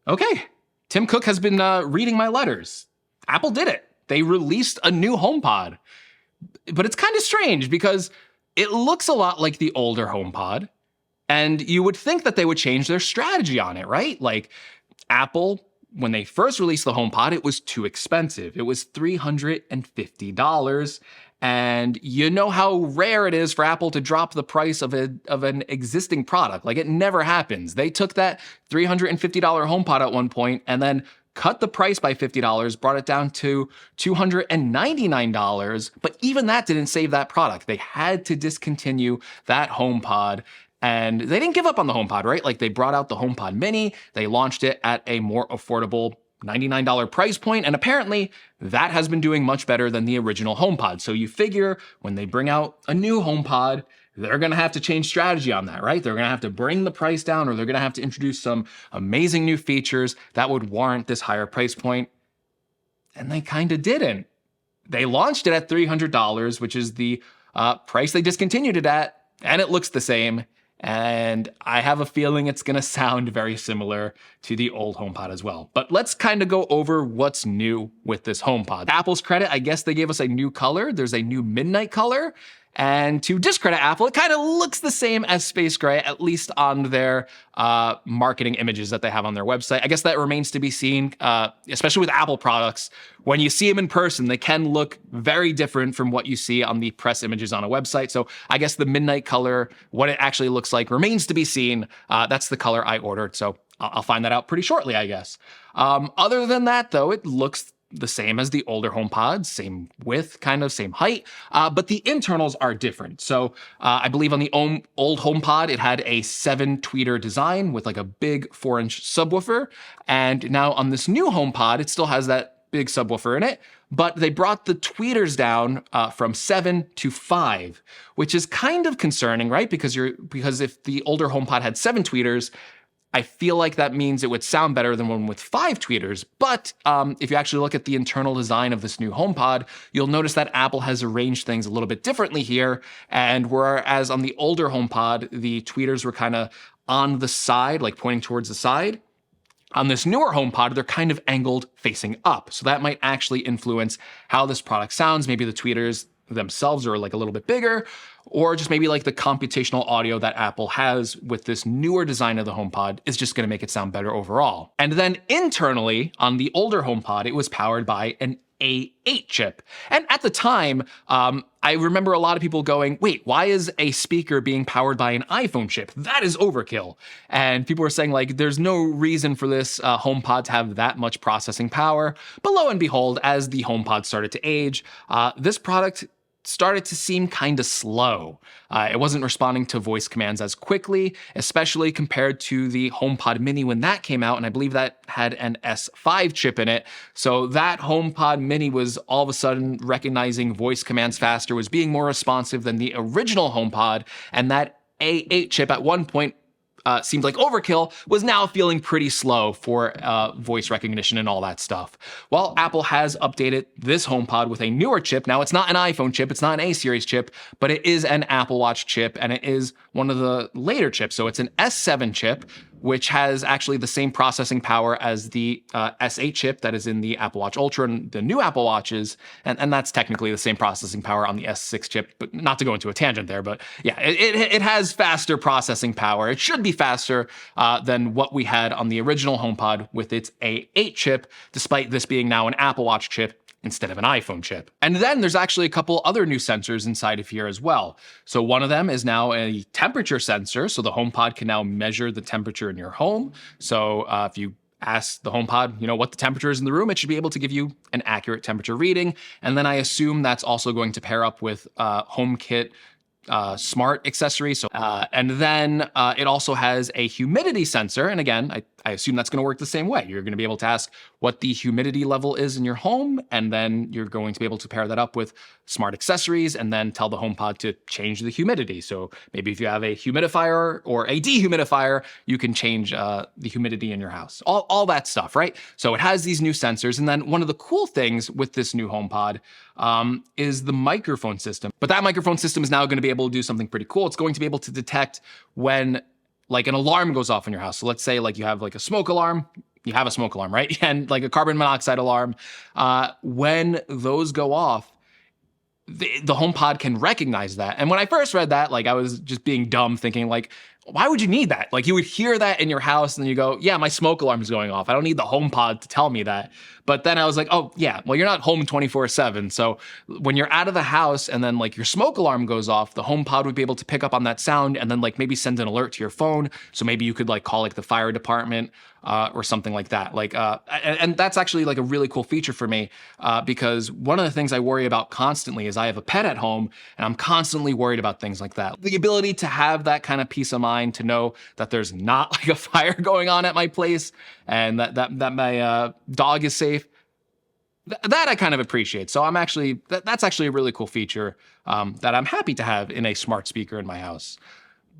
Okay, Tim Cook has been reading my letters. Apple did it. They released a new HomePod. But it's kind of strange because it looks a lot like the older HomePod. And you would think that they would change their strategy on it, right? Like Apple, when they first released the HomePod, it was too expensive. It was $350. And you know how rare it is for Apple to drop the price of an existing product. Like, it never happens. They took that $350 HomePod at one point and then cut the price by $50, brought it down to $299. But even that didn't save that product. They had to discontinue that HomePod. And they didn't give up on the HomePod, right? Like, they brought out the HomePod Mini. They launched it at a more affordable $99 price point, and apparently that has been doing much better than the original HomePod. So you figure when they bring out a new HomePod, they're gonna have to change strategy on that, right? They're gonna have to bring the price down, or they're gonna have to introduce some amazing new features that would warrant this higher price point. And they kind of didn't. They launched it at $300, which is the price they discontinued it at, and it looks the same. And I have a feeling it's going to sound very similar to the old HomePod as well. But let's kind of go over what's new with this HomePod. Apple's credit, I guess they gave us a new color. There's a new midnight color. And to discredit Apple, it kind of looks the same as Space Gray, at least on their marketing images that they have on their website. I guess that remains to be seen, especially with Apple products. When you see them in person, they can look very different from what you see on the press images on a website. So I guess the midnight color, what it actually looks like, remains to be seen. That's the color I ordered, so I'll find that out pretty shortly, I guess. Other than that, though, it looks the same as the older HomePod, same width, kind of same height, but the internals are different. So I believe on the old HomePod, it had a 7-tweeter design with like a big 4-inch subwoofer. And now on this new HomePod, it still has that big subwoofer in it, but they brought the tweeters down from 7 to 5, which is kind of concerning, right? Because if the older HomePod had 7 tweeters, I feel like that means it would sound better than one with 5 tweeters. But if you actually look at the internal design of this new HomePod, you'll notice that Apple has arranged things a little bit differently here. And whereas on the older HomePod, the tweeters were kind of on the side, like pointing towards the side, on this newer HomePod, they're kind of angled facing up. So that might actually influence how this product sounds. Maybe the tweeters themselves are like a little bit bigger, or just maybe like the computational audio that Apple has with this newer design of the HomePod is just going to make it sound better overall. And then internally on the older HomePod, it was powered by an A8 chip. And at the time, I remember a lot of people going, wait, why is a speaker being powered by an iPhone chip? That is overkill. And people were saying like, there's no reason for this HomePod to have that much processing power. But lo and behold, as the HomePod started to age, this product started to seem kind of slow. It wasn't responding to voice commands as quickly, especially compared to the HomePod Mini when that came out, and I believe that had an S5 chip in it. So that HomePod Mini was all of a sudden recognizing voice commands faster, was being more responsive than the original HomePod, and that A8 chip at one point seemed like overkill, was now feeling pretty slow for voice recognition and all that stuff. Well, Apple has updated this HomePod with a newer chip. Now, it's not an iPhone chip, it's not an A-series chip, but it is an Apple Watch chip, and it is one of the later chips. So it's an S7 chip, which has actually the same processing power as the S8 chip that is in the Apple Watch Ultra and the new Apple Watches, and that's technically the same processing power on the S6 chip, but not to go into a tangent there, but yeah, it has faster processing power. It should be faster than what we had on the original HomePod with its A8 chip, despite this being now an Apple Watch chip instead of an iPhone chip. And then there's actually a couple other new sensors inside of here as well. So one of them is now a temperature sensor. So the HomePod can now measure the temperature in your home. So if you ask the HomePod, what the temperature is in the room, it should be able to give you an accurate temperature reading. And then I assume that's also going to pair up with HomeKit smart accessory. So, and then it also has a humidity sensor. And again, I assume that's going to work the same way. You're going to be able to ask what the humidity level is in your home, and then you're going to be able to pair that up with smart accessories and then tell the HomePod to change the humidity. So maybe if you have a humidifier or a dehumidifier, you can change the humidity in your house. All that stuff, right? So it has these new sensors. And then one of the cool things with this new HomePod is the microphone system. But that microphone system is now going to be able to do something pretty cool. It's going to be able to detect when like an alarm goes off in your house. So let's say like you have like a smoke alarm, you have a smoke alarm, right? And like a carbon monoxide alarm. When those go off, the HomePod can recognize that. And when I first read that, like I was just being dumb thinking like, why would you need that? Like you would hear that in your house and then you go, yeah, my smoke alarm is going off. I don't need the HomePod to tell me that. But then I was like, oh yeah, well, you're not home 24/7. So when you're out of the house and then like your smoke alarm goes off, the HomePod would be able to pick up on that sound and then like maybe send an alert to your phone. So maybe you could like call like the fire department or something like that. And that's actually like a really cool feature for me because one of the things I worry about constantly is I have a pet at home and I'm constantly worried about things like that. The ability to have that kind of peace of mind to know that there's not like a fire going on at my place and that my dog is safe. That I kind of appreciate. So that's actually a really cool feature that I'm happy to have in a smart speaker in my house.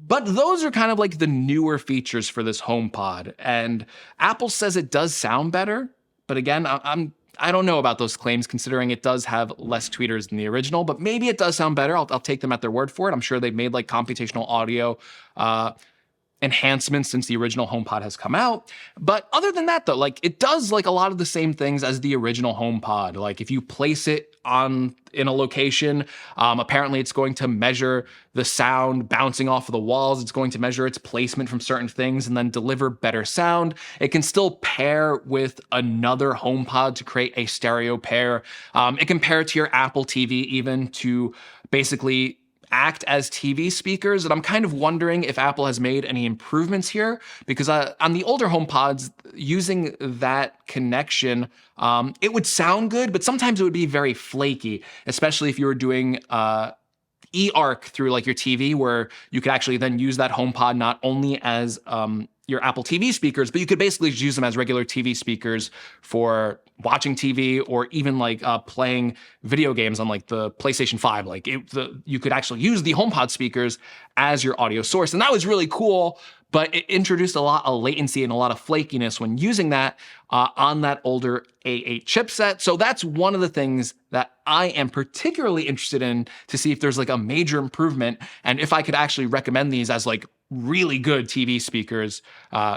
But those are kind of like the newer features for this HomePod. And Apple says it does sound better. But again, I don't know about those claims considering it does have less tweeters than the original, but maybe it does sound better. I'll take them at their word for it. I'm sure they've made like computational audio enhancements since the original HomePod has come out. But other than that though, like it does like a lot of the same things as the original HomePod. Like if you place it in a location, apparently it's going to measure the sound bouncing off of the walls. It's going to measure its placement from certain things and then deliver better sound. It can still pair with another HomePod to create a stereo pair. It can pair to your Apple TV even to basically act as TV speakers. And I'm kind of wondering if Apple has made any improvements here because on the older HomePods, using that connection, it would sound good, but sometimes it would be very flaky, especially if you were doing eARC through like your TV where you could actually then use that HomePod not only as your Apple TV speakers, but you could basically just use them as regular TV speakers for watching TV or even like playing video games on like the PlayStation 5. Like you could actually use the HomePod speakers as your audio source. And that was really cool, but it introduced a lot of latency and a lot of flakiness when using that on that older A8 chipset. So that's one of the things that I am particularly interested in to see if there's like a major improvement and if I could actually recommend these as like really good TV speakers,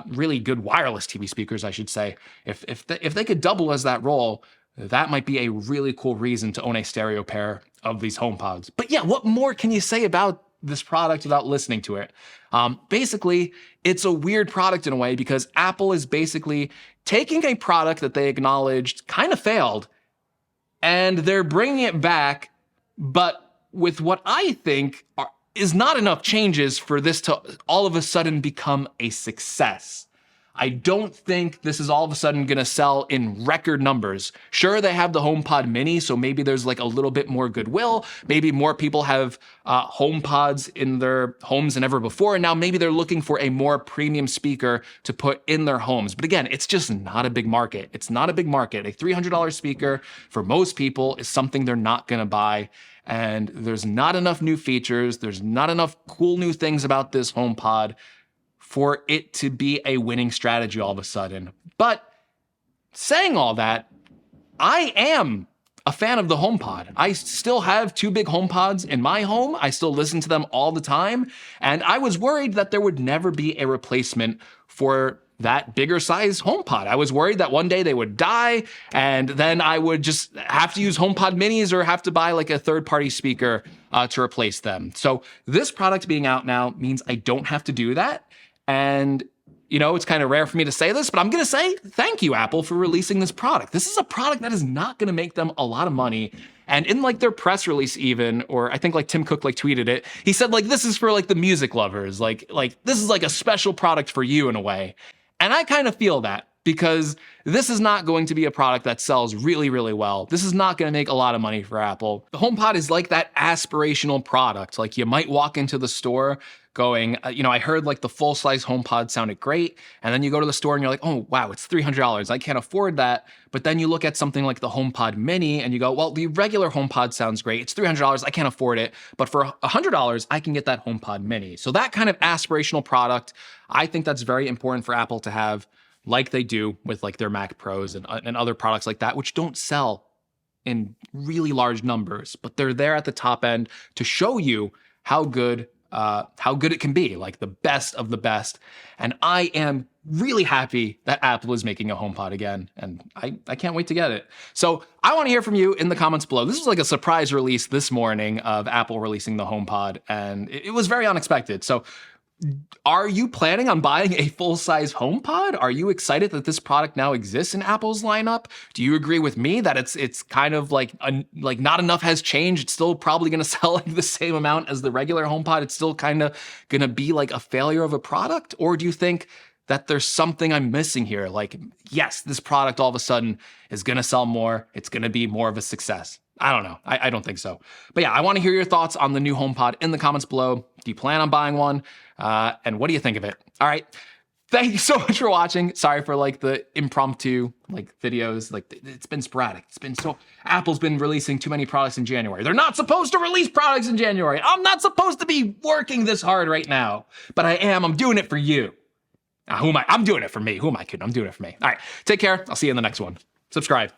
really good wireless TV speakers, I should say. If they could double as that role, that might be a really cool reason to own a stereo pair of these HomePods. But yeah, what more can you say about this product without listening to it? Basically, it's a weird product in a way because Apple is basically taking a product that they acknowledged kind of failed and they're bringing it back, but with what I think is not enough changes for this to all of a sudden become a success. I don't think this is all of a sudden going to sell in record numbers. Sure, they have the HomePod Mini, so maybe there's like a little bit more goodwill. Maybe more people have HomePods in their homes than ever before, and now maybe they're looking for a more premium speaker to put in their homes. But again, it's just not a big market. It's not a big market. A $300 speaker for most people is something they're not going to buy. And there's not enough new features. There's not enough cool new things about this HomePod for it to be a winning strategy all of a sudden. But saying all that, I am a fan of the HomePod. I still have two big HomePods in my home. I still listen to them all the time. And I was worried that there would never be a replacement for that bigger size HomePod. I was worried that one day they would die and then I would just have to use HomePod minis or have to buy like a third-party speaker to replace them. So this product being out now means I don't have to do that. And you know, it's kind of rare for me to say this, but I'm going to say thank you, Apple, for releasing this product. This is a product that is not going to make them a lot of money. And in like their press release even, or I think like Tim Cook like tweeted it, he said like, this is for like the music lovers. Like this is like a special product for you in a way. And I kind of feel that because this is not going to be a product that sells really, really well. This is not going to make a lot of money for Apple. The HomePod is like that aspirational product. Like you might walk into the store going, I heard like the full-size HomePod sounded great. And then you go to the store and you're like, oh, wow, it's $300. I can't afford that. But then you look at something like the HomePod Mini and you go, well, the regular HomePod sounds great. It's $300. I can't afford it. But for $100, I can get that HomePod Mini. So that kind of aspirational product, I think that's very important for Apple to have, like they do with like their Mac Pros and other products like that, which don't sell in really large numbers, but they're there at the top end to show you how good how good it can be, like the best of the best. And I am really happy that Apple is making a HomePod again, and I can't wait to get it. So I want to hear from you in the comments below. This was like a surprise release this morning of Apple releasing the HomePod, and it was very unexpected. So are you planning on buying a full-size HomePod? Are you excited that this product now exists in Apple's lineup? Do you agree with me that it's kind of like not enough has changed? It's still probably going to sell like the same amount as the regular HomePod. It's still kind of going to be like a failure of a product? Or do you think that there's something I'm missing here? Like, yes, this product all of a sudden is going to sell more. It's going to be more of a success. I don't know. I don't think so. But yeah, I want to hear your thoughts on the new HomePod in the comments below. Do you plan on buying one? And what do you think of it? All right. Thank you so much for watching. Sorry for like the impromptu like videos. Like it's been sporadic. Apple's been releasing too many products in January. They're not supposed to release products in January. I'm not supposed to be working this hard right now, but I am. I'm doing it for you. Who am I? I'm doing it for me. Who am I kidding? I'm doing it for me. All right. Take care. I'll see you in the next one. Subscribe.